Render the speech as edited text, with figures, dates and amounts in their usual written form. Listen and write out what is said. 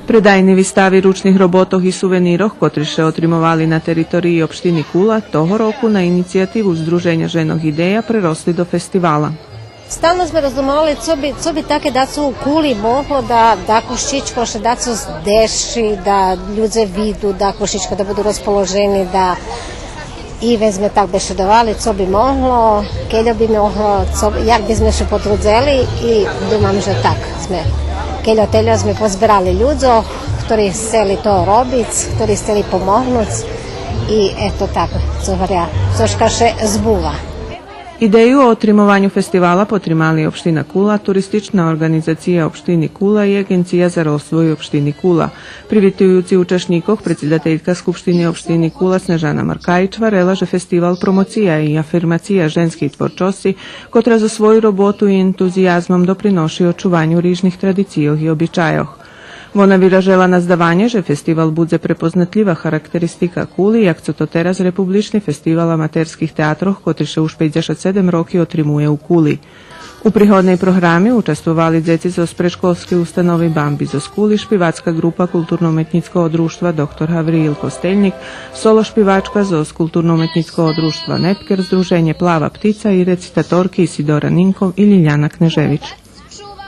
Predajni výstavy ručných robotoch i suveníroch, ktorí sa otrimovali na teritoriji opštiny Kula, toho roku na inicijativu Združenja ženog ideja prerosli do festivala. Stalno smo razumeli, co bi take daco u Kuli moglo da Košičko še daco zdeši, da ljudje vidu, da Košičko da budu raspoloženi, da i vezme tak bešedovali, co bi moglo, keljo bi moglo, jak bi sme še potrudzeli i dumam, že tak sme. Keljo teljo sme pozbirali ljudzo, ktorí chceli to robiť, ktorí chceli pomohnúť i eto tako, coška še zbuva. Ideju o otrimovanju festivala potrimali opština Kula, turistična organizacija opštini Kula i Agencija za rozvoj opštini Kula. Privitujući učešnikov, predsjedateljka Skupštine opštini Kula Snežana Markajić varela, že festival promocija i afirmacija ženskih tvorčosti, kotra za svoju robotu i entuzijazmom doprinoši očuvanju rižnih tradicijov i običajoh. Ona vyražela na zdavanje, že festival bude prepoznatljiva charakteristika Kuli, jak co to teraz Republični festival amaterskih teatroh, kotri še už 57 roki otrimuje u Kuli. U prihodnej programi učestvovali djeci zo predškolske ustanovi Bambi zo Kuli, špivacka grupa Kulturno-umetnickog društva Dr. Havriil Kosteljnik, solo špivačka zo Kulturno-umetnickog društva Nepker, Združenje Plava ptica i recitatorki Isidora Ninkov i Ljiljana Knežević.